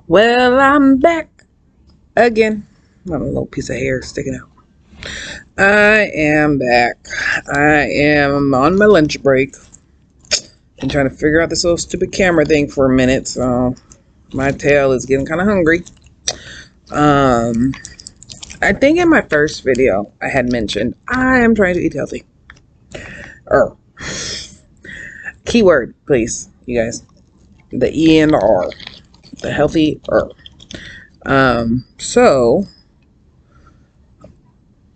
Well, I'm back again. I have a little piece of hair sticking out. I am back. I am on my lunch break. Been trying to figure out this little stupid camera thing for a minute, so my tail is getting kind of hungry. I think in my first video I had mentioned I am trying to eat healthy. Keyword, please, you guys. The E and the R. The healthy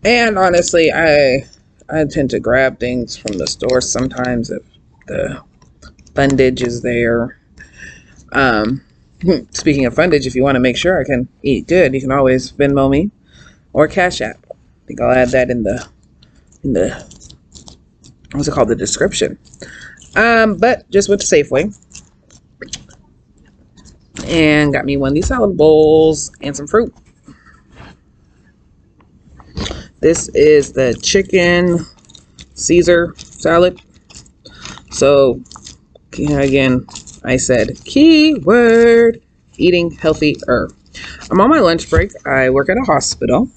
and honestly, I tend to grab things from the store sometimes if the fundage is there. Speaking of fundage, if you want to make sure I can eat good, you can always Venmo me or Cash App. I think I'll add that in the what's it called, the description. But just went to Safeway and got me one of these salad bowls and some fruit. This is the chicken Caesar salad. So again, I said keyword eating healthier. I'm on my lunch break. I work at a hospital.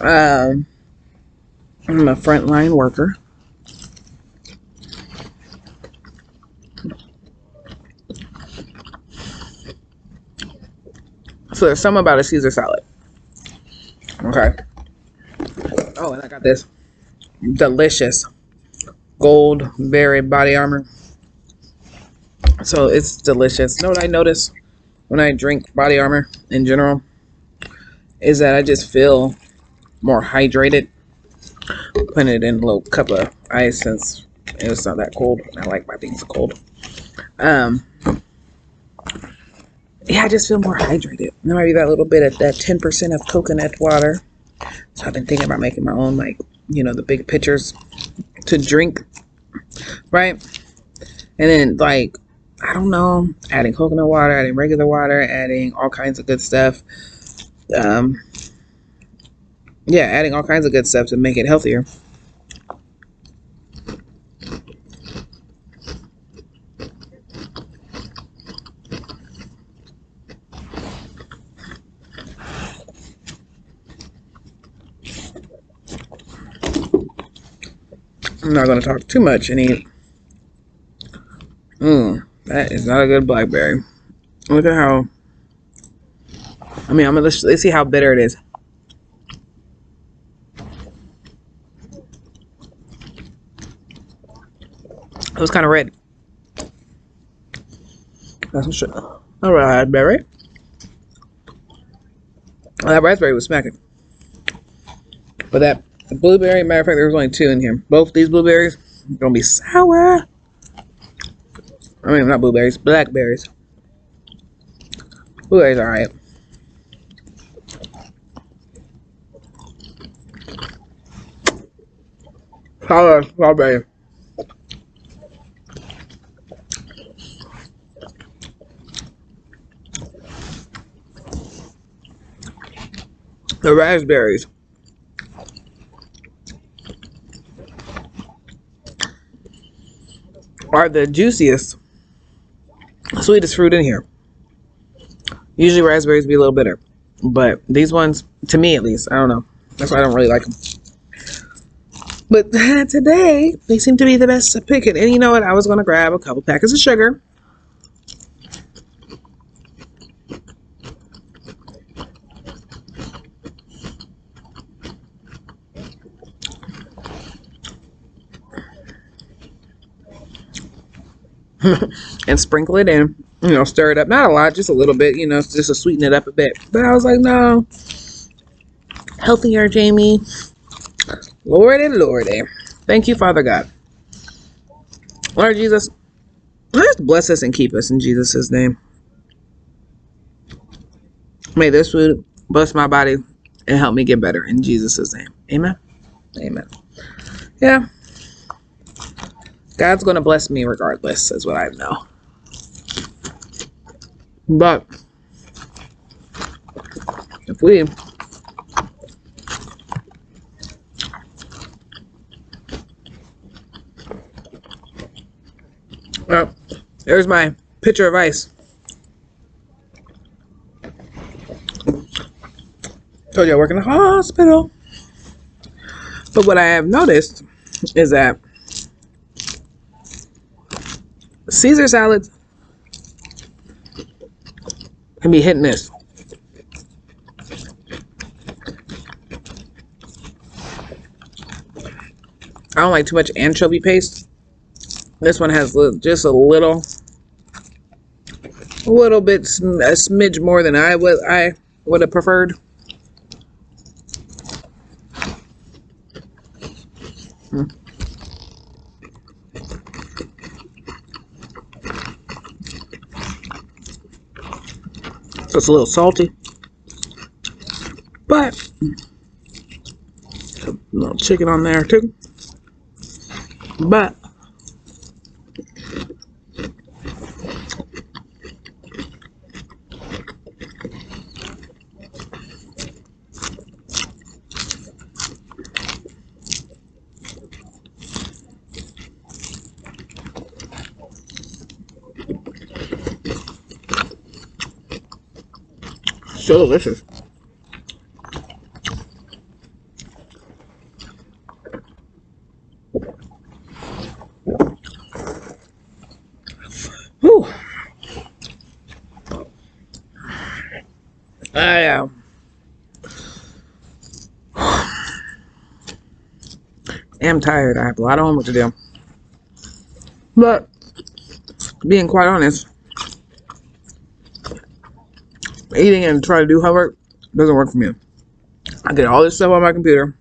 I'm a frontline worker. So there's something about a Caesar salad. Okay. Oh, and I got this delicious Gold Berry body armor. So it's delicious. You know what I notice when I drink body armor in general is that I just feel more hydrated. Putting it in a little cup of ice since it's not that cold. I like my things cold. Yeah, I just feel more hydrated. There might be that little bit of that 10% of coconut water. So I've been thinking about making my own, like, you know, the big pitchers to drink, right? And then, like, I don't know, adding coconut water, adding regular water, adding all kinds of good stuff. Yeah, adding all kinds of good stuff to make it healthier. I'm not going to talk too much and eat. That is not a good blackberry. Look at how, I mean, let's see how bitter it is. It was kind of red. That's for sure. All right, berry. Well, that raspberry was smacking. But that blueberry, matter of fact, there was only two in here. Both these blueberries are going to be sour. I mean, not blueberries, blackberries. Blueberries are alright. Sour strawberry. The raspberries are the juiciest, sweetest fruit in here. Usually raspberries be a little bitter, but these ones, to me at least, I don't know. That's why I don't really like them. But today, they seem to be the best to pick it. And you know what? I was going to grab a couple packets of sugar. And sprinkle it in, you know, stir it up. Not a lot, just a little bit, you know, just to sweeten it up a bit. But I was like, no. Healthier, Jamie. Lordy, Lordy. Thank you, Father God. Lord Jesus, just bless us and keep us in Jesus' name. May this food bless my body and help me get better in Jesus' name. Amen. Amen. Yeah. God's going to bless me regardless, is what I know. But if we there's my pitcher of ice. Told you I work in a hospital. But what I have noticed is that Caesar salads can be hit and miss. I don't like too much anchovy paste. This one has just a little bit, a smidge more than I would have preferred. So it's a little salty, but a little chicken on there too. But so delicious. Whew. I am tired. I have a lot of homework to do. But being quite honest, eating and trying to do homework doesn't work for me. I get all this stuff on my computer,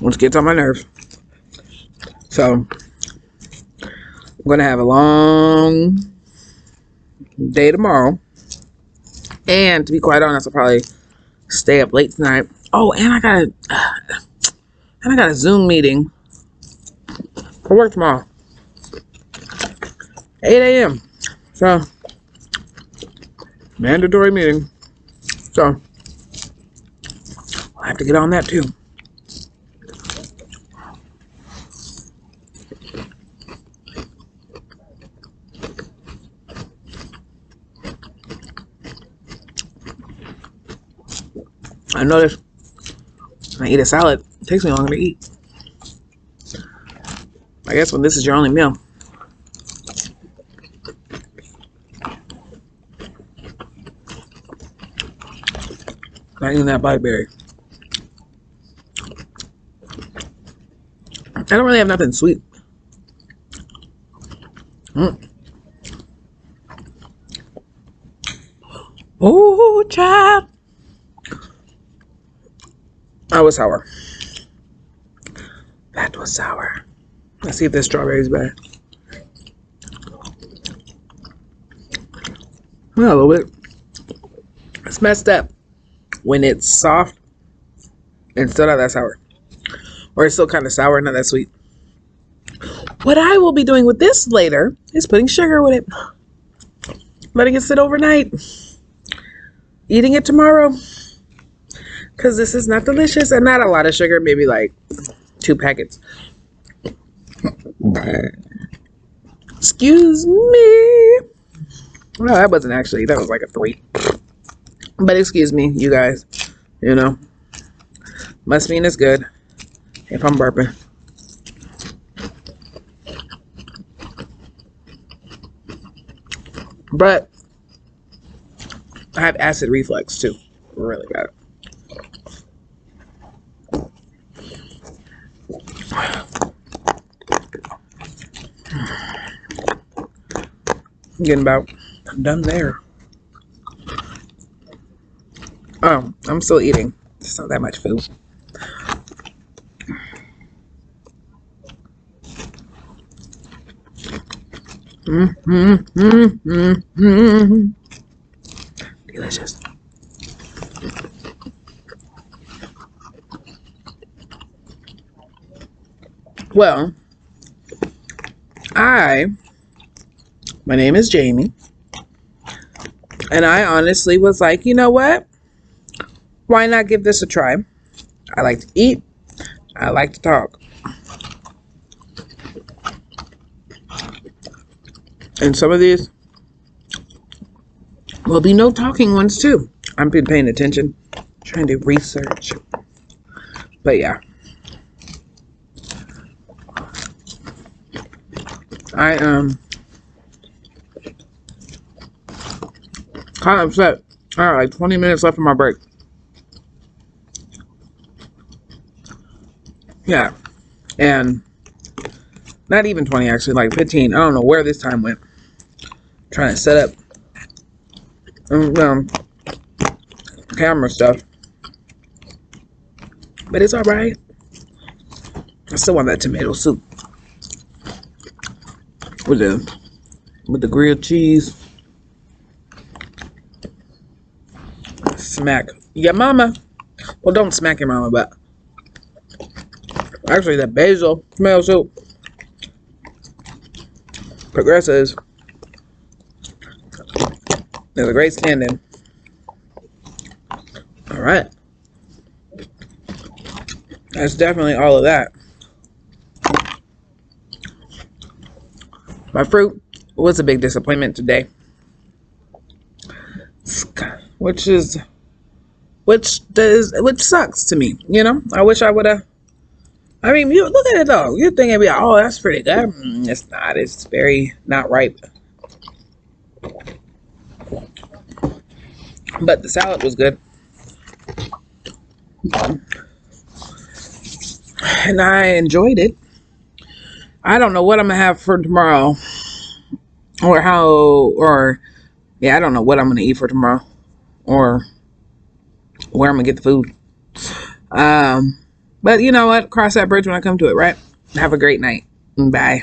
which gets on my nerves. So I'm gonna have a long day tomorrow, and to be quite honest, I'll probably stay up late tonight. Oh, and I got a Zoom meeting for work tomorrow, 8 a.m. So mandatory meeting. So I have to get on that too. I noticed when I eat a salad, it takes me longer to eat. I guess when this is your only meal. Not even that blackberry. I don't really have nothing sweet. Oh, child. That was sour. That was sour. Let's see if this strawberry is bad. Well, a little bit. It's messed up when it's soft and still not that sour. Or it's still kind of sour and not that sweet. What I will be doing with this later is putting sugar with it. Letting it sit overnight. Eating it tomorrow. Because this is not delicious and not a lot of sugar. Maybe like 2 packets. Excuse me. Well, that wasn't actually. That was like a 3. But excuse me, you guys. You know. Must mean it's good. If I'm burping. But I have acid reflux too. Really bad. I'm getting about done there. Oh, I'm still eating. It's not that much food. Delicious. Well, my name is Jamie, and I honestly was like, you know what? Why not give this a try? I like to eat. I like to talk. And some of these will be no talking ones too. I've been paying attention. Trying to do research. But yeah. I am kind of upset. I got like 20 minutes left of my break. Yeah. And not even 20 actually, like 15. I don't know where this time went. Trying to set up camera stuff. But it's alright. I still want that tomato soup. With the grilled cheese. Smack. Yeah, mama. Well, don't smack your mama, but actually that basil tomato soup. Progressives. There's a great stand-in. Alright. That's definitely all of that. My fruit was a big disappointment today. Which sucks to me, you know? I wish I would have. I mean, you look at it though. You're thinking, oh, that's pretty good. It's not. It's very not ripe. But the salad was good. And I enjoyed it. I don't know what I'm gonna have for tomorrow. I don't know what I'm gonna eat for tomorrow. Or where I'm gonna get the food. But you know what? Cross that bridge when I come to it, right? Have a great night. Bye.